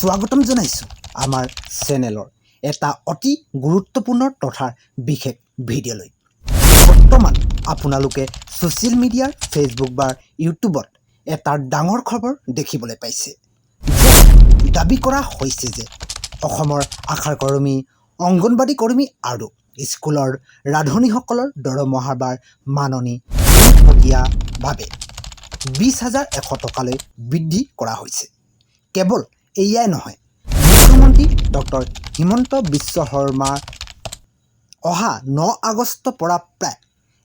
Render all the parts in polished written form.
স্বাগতম জনাইছোঁ আমাৰ চেনেলৰ এটা অতি গুৰুত্বপূৰ্ণ তথা বিশেষ ভিডিঅ'লৈ। বৰ্তমান আপোনালোকে ছ'চিয়েল মিডিয়াৰ ফেচবুক বা ইউটিউবত এটা ডাঙৰ খবৰ দেখিবলৈ পাইছে। দাবী কৰা হৈছে যে অসমৰ আশা কৰ্মী, অংগনবাড়ী কৰ্মী আৰু স্কুলৰ ৰান্ধনীসকলৰ দৰমহাৰ বাৰ মাননি পোনপটীয়াভাৱে 20,100 টকালৈ বৃদ্ধি কৰা হৈছে। কেৱল এয়াই নহয়, মুখ্যমন্ত্ৰী ডক্টৰ হিমন্ত বিশ্ব শৰ্মাৰ অহা 9 আগষ্টৰ পৰা প্ৰায়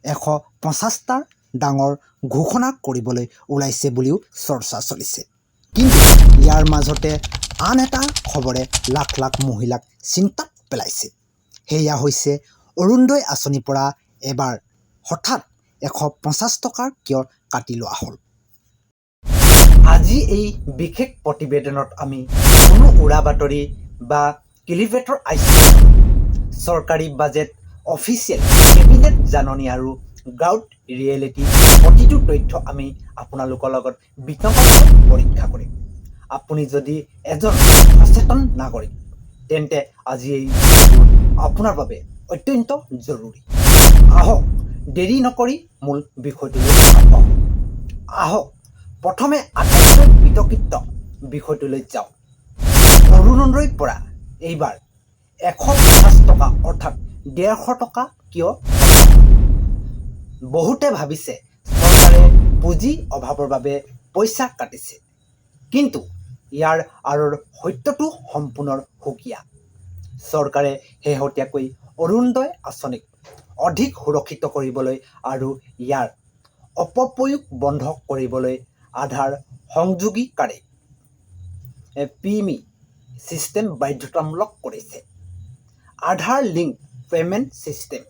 150টা ডাঙৰ ঘোষণা কৰিবলৈ ওলাইছে বুলিও চৰ্চা চলিছে। কিন্তু ইয়াৰ মাজতে আন এটা খবৰে লাখ লাখ মহিলাক চিন্তাত পেলাইছে। সেয়া হৈছে অৰুণোদয় আঁচনিৰ পৰা এবাৰ হঠাৎ 150 টকা কিয় কাটি লোৱা হ'ল। আজি এই বিশেষ প্ৰতিবেদনত আমি কোনো উৰা বাতৰি বা ক্লিকবেটৰ আশ্ৰয় চৰকাৰী বাজেট, অফিচিয়েল কেবিনেট জাননী আৰু গ্ৰাউণ্ড ৰিয়েলিটি প্ৰতিটো তথ্য আমি আপোনালোকৰ লগত বিতংভাৱে পৰীক্ষা কৰিম। আপুনি যদি এজন সচেতন নাগৰিক, তেন্তে আজি এই আপোনাৰ বাবে অত্যন্ত জৰুৰী। আহক দেৰি নকৰি মূল বিষয়টোলৈ আহক। প্ৰথমে আটাইতকৈ বিতৰ্কিত বিষয়টোলৈ যাওঁ। অৰুণোদয়ৰ পৰা এইবাৰ 150 টকা অৰ্থাৎ 150 টকা কিয়? বহুতে ভাবিছে চৰকাৰে পুঁজি অভাৱৰ বাবে পইচা কাটিছে, কিন্তু ইয়াৰ আঁৰৰ সত্যটো সম্পূৰ্ণ সুকীয়া। চৰকাৰে শেহতীয়াকৈ অৰুণোদয় আঁচনিক অধিক সুৰক্ষিত কৰিবলৈ আৰু ইয়াৰ অপপ্ৰয়োগ বন্ধ কৰিবলৈ আধাৰ সংযোগীকাৰী PME চিষ্টেম বাধ্যতামূলক কৰিছে। আধাৰ লিংক পেমেণ্ট চিষ্টেম।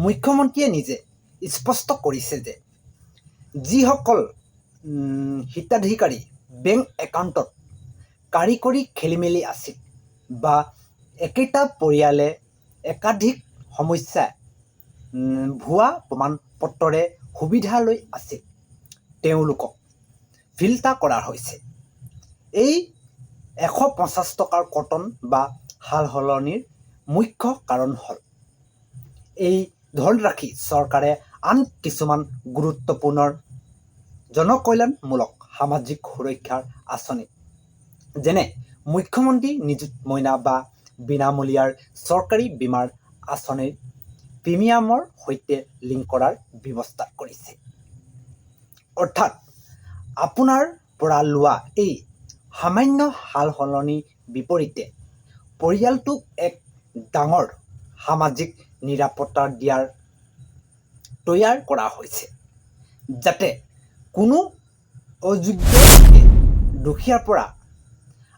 মুখ্যমন্ত্ৰীয়ে নিজে স্পষ্ট কৰিছে যে যিসকল হিতাধিকাৰী বেংক একাউণ্টত কাৰিকৰী খেলিমেলি আছিল বা একেটা পৰিয়ালে একাধিক সমস্যাৰ ভুৱা প্ৰমাণপত্ৰৰে সুবিধা লৈ আছিল, তেওঁলোকক ফিল্টাৰ কৰা হৈছে। এই 150 টকাৰ কৰ্তন বা সালসলনিৰ মুখ্য কাৰণ হ'ল এই ধনৰাশি চৰকাৰে আন কিছুমান গুৰুত্বপূৰ্ণ জনকল্যাণমূলক সামাজিক সুৰক্ষাৰ আঁচনি যেনে মুখ্যমন্ত্ৰী নিযুত মইনা বা বিনামূলীয়াৰ চৰকাৰী বীমাৰ আঁচনিৰ প্ৰিমিয়ামৰ সৈতে লিংক কৰাৰ ব্যৱস্থা কৰিছে। অৰ্থাৎ আপোনাৰ পৰা লোৱা এই সামান্য সালসলনিৰ বিপৰীতে পৰিয়ালটোক এক ডাঙৰ সামাজিক নিৰাপত্তা দিয়াৰ তৈয়াৰ কৰা হৈছে, যাতে কোনো অযোগ্য লোকে দুখীয়াৰ পৰা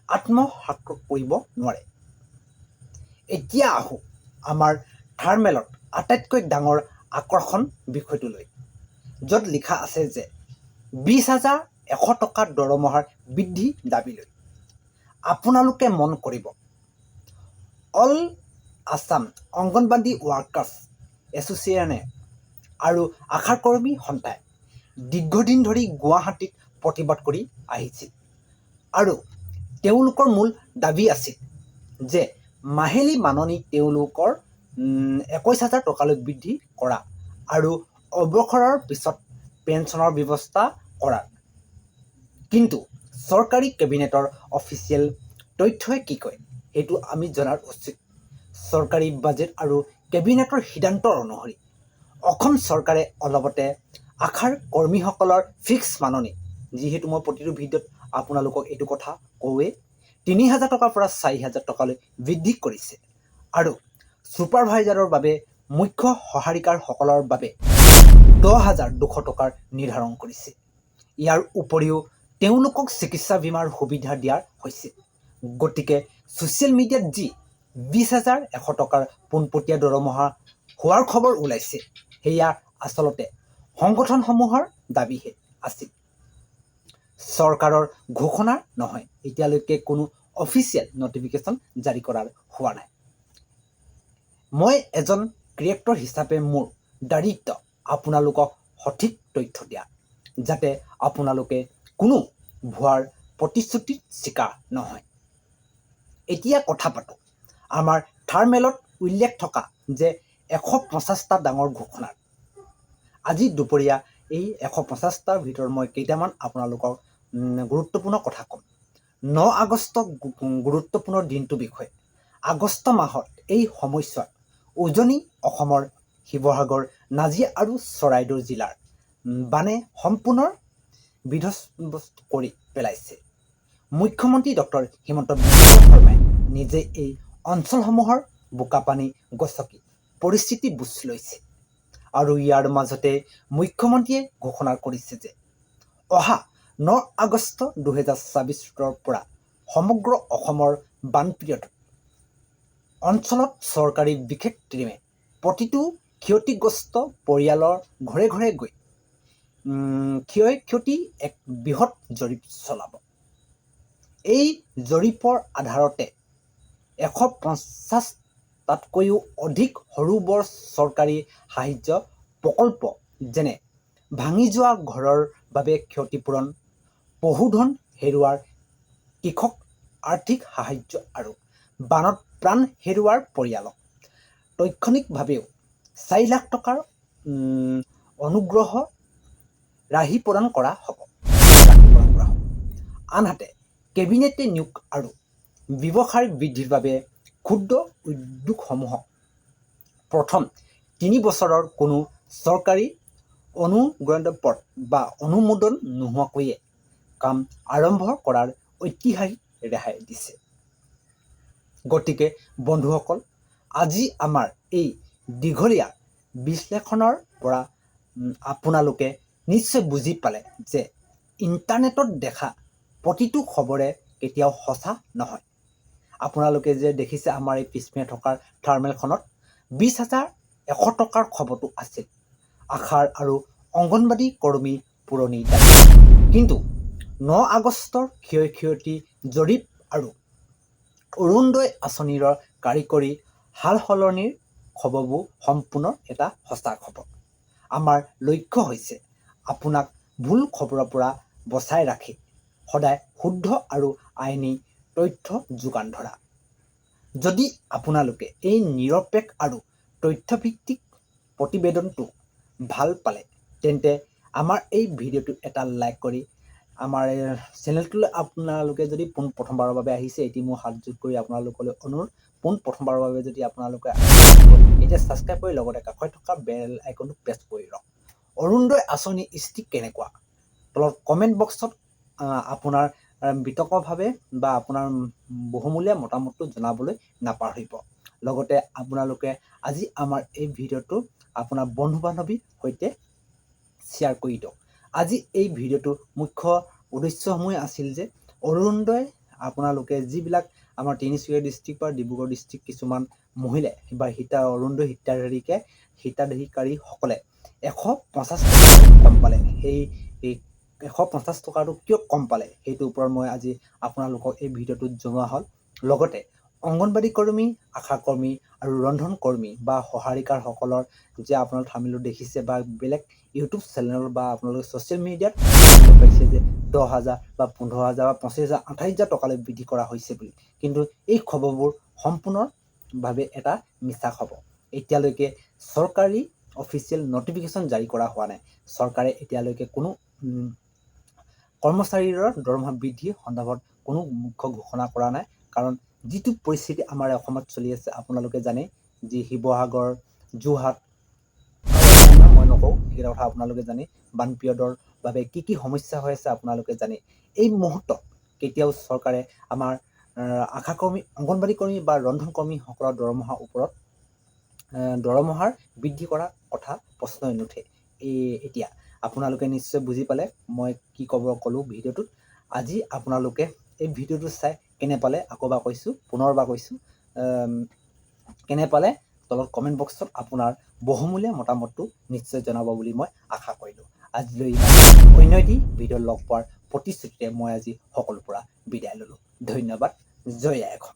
আত্মসাৎ কৰিব নোৱাৰে। এতিয়া আহোঁ আমাৰ থাৰ্মেলত আটাইতকৈ ডাঙৰ আকৰ্ষণ বিষয়টোলৈ, য'ত লিখা আছে যে 20,100 টকা দৰমহাৰ বৃদ্ধি দাবীলৈ। আপোনালোকে মন কৰিব, অল আছাম অংগনবাড়ী ৱৰ্কাৰ্ছ এছ'চিয়েশ্যনে আৰু আশা কৰ্মী সন্থাই দীৰ্ঘদিন ধৰি গুৱাহাটীত প্ৰতিবাদ কৰি আহিছিল আৰু তেওঁলোকৰ মূল দাবী আছিল যে মাহিলী মাননি তেওঁলোকৰ 21,000 টকালৈ বৃদ্ধি কৰা আৰু অৱসৰৰ পিছত পেঞ্চনৰ ব্যৱস্থা কৰাৰ। কিন্তু চৰকাৰী কেবিনেটৰ অফিচিয়েল তথ্যই কি কয় সেইটো আমি জনাৰ উচিত। চৰকাৰী বাজেট আৰু কেবিনেটৰ সিদ্ধান্ত অনুসৰি অসম চৰকাৰে অলপতে আশাৰ কৰ্মীসকলৰ ফিক্স মাননি, যিহেতু মই প্ৰতিটো ভিডিঅ'ত আপোনালোকক এইটো কথা কওঁৱেই, 3,000 টকাৰ পৰা 4,000 টকালৈ বৃদ্ধি কৰিছে আৰু ছুপাৰভাইজাৰৰ বাবে মুখ্য সহায়িকাসকলৰ বাবে 10,200 টকাৰ নিৰ্ধাৰণ কৰিছে। ইয়াৰ উপৰিও তেওঁলোকক চিকিৎসা বীমাৰ সুবিধা দিয়া হৈছে। গতিকে ছ'চিয়েল মিডিয়াত যি 20,100 টকাৰ পোনপটীয়া দৰমহা হোৱাৰ খবৰ ওলাইছে, সেয়া আচলতে সংগঠনসমূহৰ দাবীহে আছিল, চৰকাৰৰ ঘোষণা নহয়। এতিয়ালৈকে কোনো অফিচিয়েল নটিফিকেশ্যন জাৰি কৰা হোৱা নাই। মই এজন ক্ৰিয়েটৰ হিচাপে মোৰ দায়িত্ব আপোনালোকক সঠিক তথ্য দিয়া, যাতে আপোনালোকে কোনো ভুৱাৰ প্ৰতিশ্ৰুতিৰ চিকাৰ নহয়। এতিয়া কথা পাতোঁ আমাৰ থাৰ্মেলত উল্লেখ থকা যে 150টা ডাঙৰ ঘোষণাৰ। আজি দুপৰীয়া এই 150টাৰ ভিতৰত মই কেইটামান আপোনালোকৰ গুৰুত্বপূৰ্ণ কথা ক'ম। 9 আগষ্ট গুৰুত্বপূৰ্ণ দিনটোৰ বিষয়ে। আগষ্ট মাহত এই সময়ছোৱাত উজনি অসমৰ শিৱসাগৰ, নাজিৰা আৰু চৰাইদেউ জিলাৰ বানে সম্পূৰ্ণ বিধ্বস্ত কৰি পেলাইছে। মুখ্যমন্ত্ৰী ডক্টৰ হিমন্ত বিশ্ব শৰ্মাই নিজে এই অঞ্চলসমূহৰ বোকাপানী গছকি পৰিস্থিতি বুজ লৈছে আৰু ইয়াৰ মাজতে মুখ্যমন্ত্ৰীয়ে ঘোষণা কৰিছে যে অহা 9 আগষ্ট 2024 পৰা সমগ্ৰ অসমৰ বানপীড়িত অঞ্চলত চৰকাৰী বিশেষ টীমে প্ৰতিটো ক্ষতিগ্ৰস্ত পৰিয়ালৰ ঘৰে ঘৰে গৈ ক্ষয় ক্ষতি এক বৃহৎ জৰীপ চলাব। এই জৰীপৰ আধাৰতে 150টাতকৈও অধিক সৰু বৰ চৰকাৰী সাহায্য প্ৰকল্প যেনে ভাঙি যোৱা ঘৰৰ বাবে ক্ষতিপূৰণ, পশুধন হেৰুওৱাৰ কৃষক আৰ্থিক সাহায্য আৰু বানত প্ৰাণ হেৰুওৱাৰ পৰিয়ালক তৎক্ষণিকভাৱেও 4 লাখ টকাৰ অনুগ্ৰহ ৰাহি প্ৰদান কৰা হ'ব। আনহাতে কেবিনেটে নিয়োগ আৰু ব্যৱসায় বৃদ্ধিৰ বাবে ক্ষুদ্ৰ উদ্যোগসমূহক প্ৰথম 3 বছৰৰ কোনো চৰকাৰী অনুজ্ঞাপত্ৰ বা অনুমোদন নোহোৱাকৈয়ে কাম আৰম্ভ কৰাৰ ঐতিহাসিক ৰেহাই দিছে। গতিকে বন্ধুসকল, আজি আমাৰ এই দীঘলীয়া বিশ্লেষণৰ পৰা আপোনালোকে নিশ্চয় বুজি পালে যে ইণ্টাৰনেটত দেখা প্ৰতিটো খবৰে কেতিয়াও সঁচা নহয়। আপোনালোকে যে দেখিছে আমাৰ এই পিছপিনে থকাৰ থাৰ্মেলখনত 20,100 টকাৰ খবৰটো আছিল আশাৰ আৰু অংগনবাদী কৰ্মী পুৰণি দাবী। কিন্তু 9 আগষ্টৰ ক্ষয় ক্ষতি জৰীপ আৰু অৰুণোদয় আঁচনিৰ কাৰিকৰী সাল সলনিৰ খবৰবোৰ সম্পূৰ্ণ এটা সঁচা খবৰ। আমাৰ লক্ষ্য হৈছে আপোনাক ভুল খবৰৰ পৰা বচাই ৰাখি সদায় শুদ্ধ আৰু আইনী তথ্য যোগান ধৰা। যদি আপোনালোকে এই নিৰপেক্ষ আৰু তথ্যভিত্তিক প্ৰতিবেদনটো ভাল পালে তেন্তে আমাৰ এই ভিডিঅ'টো এটা লাইক কৰি আমাৰ চেনেলটোলৈ আপোনালোকে যদি পোনপ্ৰথমবাৰৰ বাবে আহিছে, এটি মোৰ হাত যোগ কৰি আপোনালোকলৈ অনুৰোধ, পোনপ্ৰথমবাৰৰ বাবে যদি আপোনালোকে এতিয়া ছাবস্ক্ৰাইব কৰি লগতে কাষত থকা বেল আইকনটো প্ৰেছ কৰি লওক। অৰুণোদয় আঁচনি স্থিতি কেনেকুৱা তলত কমেণ্ট বক্সত আপোনাৰ বিতংভাৱে বা আপোনাৰ বহুমূলীয়া মতামতটো জনাবলৈ নাপাহৰিব। লগতে আপোনালোকে আজি আমাৰ এই ভিডিঅ'টো আপোনাৰ বন্ধু বান্ধৱীৰ সৈতে শ্বেয়াৰ কৰি দিয়ক। আজি এই ভিডিঅ'টোৰ মুখ্য উদ্দেশ্যসমূহ আছিল যে অৰুণোদয় আপোনালোকে যিবিলাক আমাৰ তিনিচুকীয়া ডিষ্ট্ৰিক্ট বা ডিব্ৰুগড় ডিষ্ট্ৰিক্ট কিছুমান মহিলাই বা অৰুণোদয় হিতাধিকাৰীসকলে 150 টকা কম পালে, সেই 150 টকাটো কিয় কম পালে সেইটোৰ ওপৰত মই আজি আপোনালোকক এই ভিডিঅ'টোত জনোৱা হ'ল। লগতে অংগনবাদী কৰ্মী, আশা কৰ্মী আৰু ৰন্ধন কৰ্মী বা সহাৰিকাৰসকলৰ যে আপোনালোকে থাম্বনেইলত দেখিছে বা বেলেগ ইউটিউব চেনেল বা আপোনালোকে ছ'চিয়েল মিডিয়াত পাইছে যে 10,000 বা 15,000 বা 25,000, 28,000 টকালৈ বৃদ্ধি কৰা হৈছে বুলি। কিন্তু এই খবৰবোৰ সম্পূৰ্ণভাৱে এটা মিছা খবৰ। এতিয়ালৈকে চৰকাৰী অফিচিয়েল নটিফিকেশ্যন জাৰি কৰা হোৱা নাই। চৰকাৰে এতিয়ালৈকে কোনো কৰ্মচাৰীৰ দৰমহা বৃদ্ধিৰ সন্দৰ্ভত কোনো মুখ্য ঘোষণা কৰা নাই। কাৰণ যিটো পৰিস্থিতি আমাৰ অসমত চলি আছে আপোনালোকে জানে, যি শিৱসাগৰ, যোৰহাট মই নকওঁ সেইকেইটা কথা আপোনালোকে জানে, বানপীড়িতৰ বাবে কি কি সমস্যা হৈ আছে আপোনালোকে জানে। এই মুহূৰ্তত কেতিয়াও চৰকাৰে আমাৰ আশা কৰ্মী, অংগনবাদী কৰ্মী বা ৰন্ধন কৰ্মীসকলৰ দৰমহাৰ বৃদ্ধি কৰাৰ কথা প্ৰশ্নই নুঠে। এতিয়া আপোনালোকে নিশ্চয় বুজি পালে মই কি ক'লোঁ ভিডিঅ'টোত। আজি আপোনালোকে এই ভিডিঅ'টো চাই কেনে পালে পুনৰবাৰ কৈছোঁ কেনে পালে তলত কমেণ্ট বক্সত আপোনাৰ বহুমূলীয়া মতামতটো নিশ্চয় জনাব বুলি মই আশা কৰিলোঁ। আজিলৈ অন্য এটি ভিডিঅ'ত লগ পোৱাৰ প্ৰতিশ্ৰুতিৰে মই আজি সকলোৰে পৰা বিদায় ল'লোঁ। ধন্যবাদ। জয় আই অসম।